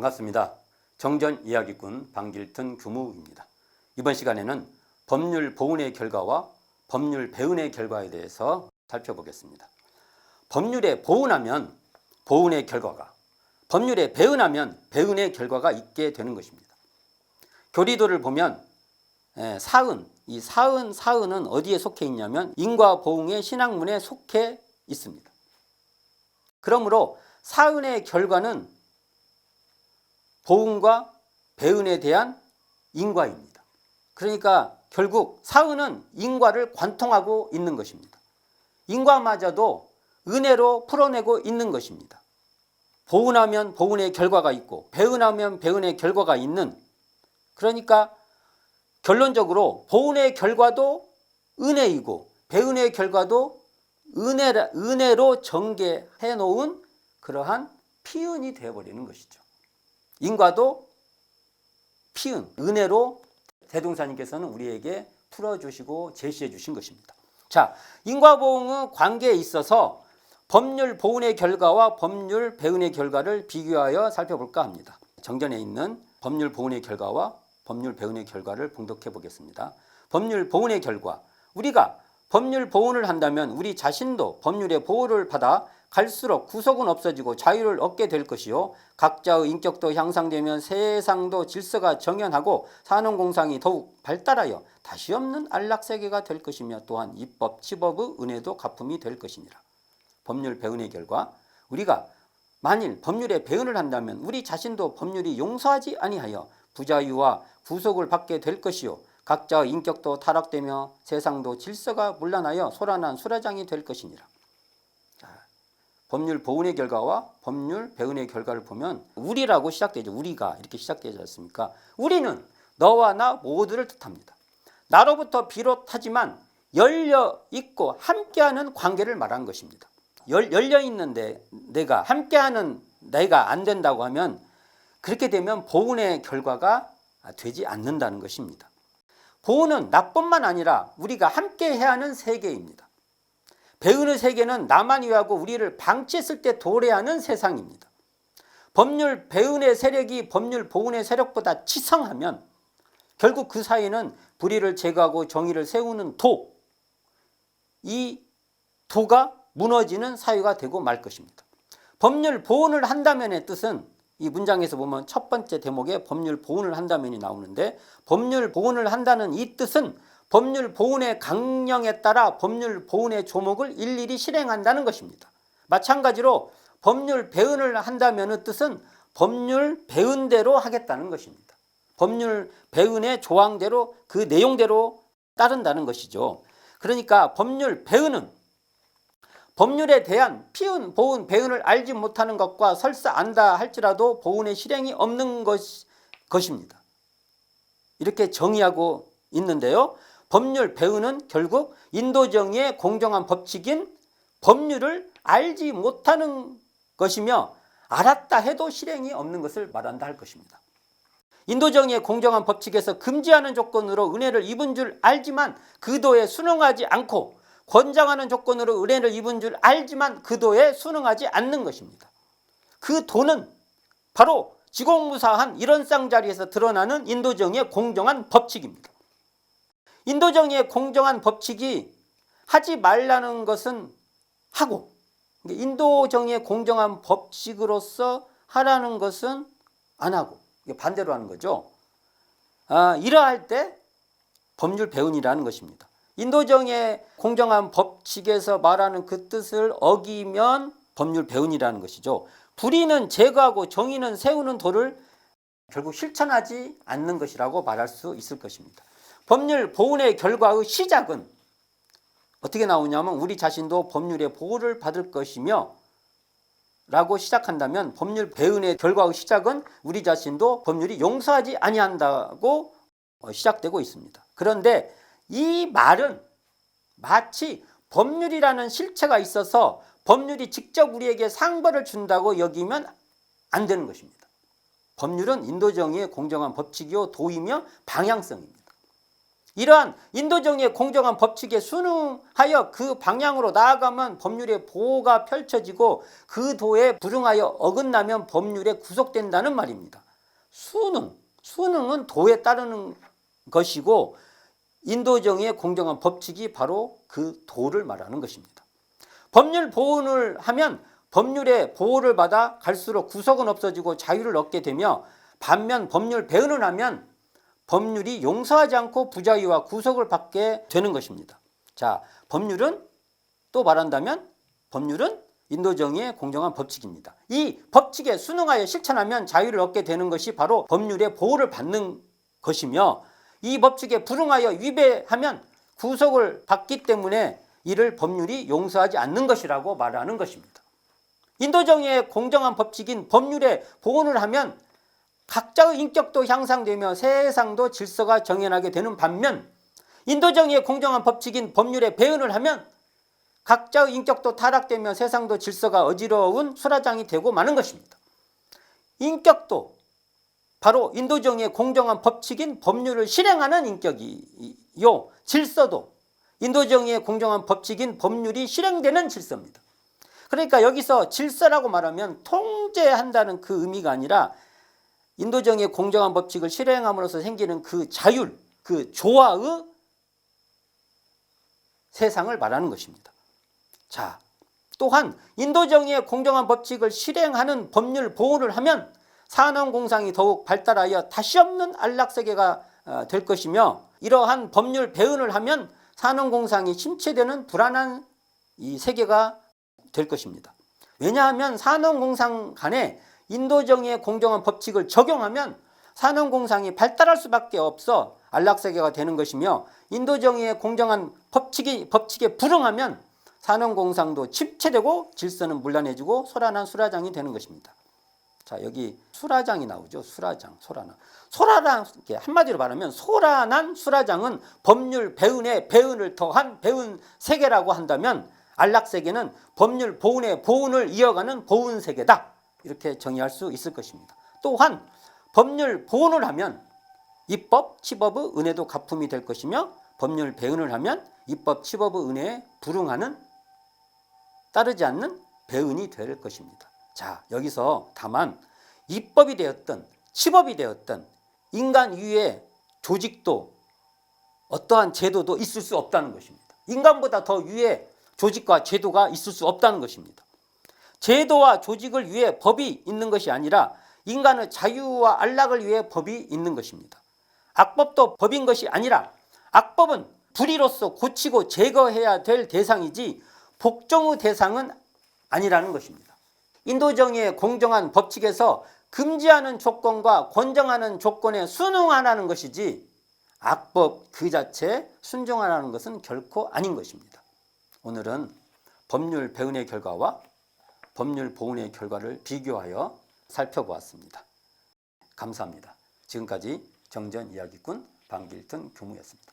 반갑습니다. 정전 이야기꾼 방길튼 교무입니다. 이번 시간에는 법률 보훈의 결과와 법률 배운의 결과에 대해서 살펴보겠습니다. 법률에 보훈하면 보훈의 결과가, 법률에 배운하면 배운의 결과가 있게 되는 것입니다. 교리도를 보면 사은, 이 사은은 어디에 속해 있냐면 인과보응의 신학문에 속해 있습니다. 그러므로 사은의 결과는 보응과 배은에 대한 인과입니다. 그러니까 결국 사은은 인과를 관통하고 있는 것입니다. 인과마저도 은혜로 풀어내고 있는 것입니다. 보은하면 보은의 결과가 있고 배은하면 배은의 결과가 있는, 그러니까 결론적으로 보은의 결과도 은혜이고 배은의 결과도 은혜로 전개해 놓은 그러한 피은이 되어버리는 것이죠. 인과도 피은, 은혜로 대동사님께서는 우리에게 풀어주시고 제시해 주신 것입니다. 자, 인과보응의 관계에 있어서 법률 보훈의 결과와 법률 배운의 결과를 비교하여 살펴볼까 합니다. 정전에 있는 법률 보훈의 결과와 법률 배운의 결과를 봉독해 보겠습니다. 법률 보훈의 결과, 우리가 법률 보훈을 한다면 우리 자신도 법률의 보호를 받아 갈수록 구속은 없어지고 자유를 얻게 될 것이요, 각자의 인격도 향상되면 세상도 질서가 정연하고 산업공상이 더욱 발달하여 다시 없는 안락세계가 될 것이며, 또한 입법, 치법의 은혜도 가품이 될 것이니라. 법률 배운의 결과, 우리가 만일 법률에 배운을 한다면 우리 자신도 법률이 용서하지 아니하여 부자유와 구속을 받게 될 것이요, 각자의 인격도 타락되며 세상도 질서가 문란하여 소란한 수라장이 될 것이니라. 법률 보훈의 결과와 법률 배운의 결과를 보면 우리라고 시작되죠. 우리가 이렇게 시작되지 않습니까? 우리는 너와 나 모두를 뜻합니다. 나로부터 비롯하지만 열려있고 함께하는 관계를 말하는 것입니다. 열려있는데 내가 함께하는 내가 안 된다고 하면, 그렇게 되면 보훈의 결과가 되지 않는다는 것입니다. 보훈은 나뿐만 아니라 우리가 함께해야 하는 세계입니다. 배운의 세계는 나만 위하고 우리를 방치했을 때 도래하는 세상입니다. 법률 배운의 세력이 법률 보훈의 세력보다 치성하면 결국 그 사이는 불의를 제거하고 정의를 세우는 도, 이 도가 무너지는 사유가 되고 말 것입니다. 법률 보훈을 한다면의 뜻은, 이 문장에서 보면 첫 번째 대목에 법률 보훈을 한다면이 나오는데, 법률 보훈을 한다는 이 뜻은 법률 보훈의 강령에 따라 법률 보훈의 조목을 일일이 실행한다는 것입니다. 마찬가지로 법률 배운을 한다면의 뜻은 법률 배운대로 하겠다는 것입니다. 법률 배운의 조항대로 그 내용대로 따른다는 것이죠. 그러니까 법률 배운은 법률에 대한 피운, 보훈, 배운을 알지 못하는 것과 설사 안다 할지라도 보훈의 실행이 없는 것입니다. 이렇게 정의하고 있는데요. 법률 배운은 결국 인도정의의 공정한 법칙인 법률을 알지 못하는 것이며, 알았다 해도 실행이 없는 것을 말한다 할 것입니다. 인도정의의 공정한 법칙에서 금지하는 조건으로 은혜를 입은 줄 알지만 그 도에 순응하지 않고, 권장하는 조건으로 은혜를 입은 줄 알지만 그 도에 순응하지 않는 것입니다. 그 도는 바로 지공무사한 이런 쌍자리에서 드러나는 인도정의의 공정한 법칙입니다. 인도정의의 공정한 법칙이 하지 말라는 것은 하고, 인도정의의 공정한 법칙으로서 하라는 것은 안 하고, 반대로 하는 거죠. 이러할 때 법률 배운이라는 것입니다. 인도정의의 공정한 법칙에서 말하는 그 뜻을 어기면 법률 배운이라는 것이죠. 불의는 제거하고 정의는 세우는 도를 결국 실천하지 않는 것이라고 말할 수 있을 것입니다. 법률 보훈의 결과의 시작은 어떻게 나오냐면, 우리 자신도 법률의 보호를 받을 것이며 라고 시작한다면, 법률 배운의 결과의 시작은 우리 자신도 법률이 용서하지 아니한다고 시작되고 있습니다. 그런데 이 말은 마치 법률이라는 실체가 있어서 법률이 직접 우리에게 상벌을 준다고 여기면 안 되는 것입니다. 법률은 인도정의의 공정한 법칙이요 도이며 방향성입니다. 이러한 인도정의 공정한 법칙에 순응하여 그 방향으로 나아가면 법률의 보호가 펼쳐지고 그 도에 불응하여 어긋나면 법률에 구속된다는 말입니다. 순응은 도에 따르는 것이고 인도정의 공정한 법칙이 바로 그 도를 말하는 것입니다. 법률 보호를 하면 법률의 보호를 받아 갈수록 구속은 없어지고 자유를 얻게 되며 반면 법률 배은을 하면 법률이 용서하지 않고 부자유와 구속을 받게 되는 것입니다. 자, 법률은 또 말한다면 법률은 인도정의의 공정한 법칙입니다. 이 법칙에 순응하여 실천하면 자유를 얻게 되는 것이 바로 법률의 보호를 받는 것이며 이 법칙에 불응하여 위배하면 구속을 받기 때문에 이를 법률이 용서하지 않는 것이라고 말하는 것입니다. 인도정의의 공정한 법칙인 법률의 보호를 하면 각자의 인격도 향상되며 세상도 질서가 정연하게 되는 반면 인도정의의 공정한 법칙인 법률의 배은을 하면 각자의 인격도 타락되며 세상도 질서가 어지러운 수라장이 되고 마는 것입니다. 인격도 바로 인도정의의 공정한 법칙인 법률을 실행하는 인격이요, 질서도 인도정의의 공정한 법칙인 법률이 실행되는 질서입니다. 그러니까 여기서 질서라고 말하면 통제한다는 그 의미가 아니라 인도정의의 공정한 법칙을 실행함으로써 생기는 그 자율, 그 조화의 세상을 말하는 것입니다. 자, 또한 인도정의의 공정한 법칙을 실행하는 법률 보호를 하면 산업공상이 더욱 발달하여 다시 없는 안락세계가 될 것이며 이러한 법률 배은을 하면 산업공상이 침체되는 불안한 이 세계가 될 것입니다. 왜냐하면 산업공상 간에 인도정의의 공정한 법칙을 적용하면 산업공상이 발달할 수밖에 없어 안락세계가 되는 것이며 인도정의의 공정한 법칙에 불응하면 산업공상도 침체되고 질서는 문란해지고 소란한 수라장이 되는 것입니다. 자, 여기 수라장이 나오죠. 수라장, 소란한. 소란한, 한마디로 말하면 소란한 수라장은 법률 배은에 배은을 더한 배은 세계라고 한다면 안락세계는 법률 보은의 보은을 이어가는 보은 세계다. 이렇게 정의할 수 있을 것입니다. 또한 법률 보은을 하면 입법, 치법의 은혜도 가품이 될 것이며 법률 배은을 하면 입법, 치법의 은혜에 불응하는 따르지 않는 배은이 될 것입니다. 자, 여기서 다만 입법이 되었든 치법이 되었든 인간 위에 조직도 어떠한 제도도 있을 수 없다는 것입니다. 인간보다 더 위에 조직과 제도가 있을 수 없다는 것입니다. 제도와 조직을 위해 법이 있는 것이 아니라 인간의 자유와 안락을 위해 법이 있는 것입니다. 악법도 법인 것이 아니라 악법은 불의로서 고치고 제거해야 될 대상이지 복종의 대상은 아니라는 것입니다. 인도정의의 공정한 법칙에서 금지하는 조건과 권장하는 조건에 순응하라는 것이지 악법 그 자체에 순종하라는 것은 결코 아닌 것입니다. 오늘은 법률 배은의 결과와 법률 보은의 결과를 비교하여 살펴보았습니다. 감사합니다. 지금까지 정전 이야기꾼 방길튼 교무였습니다.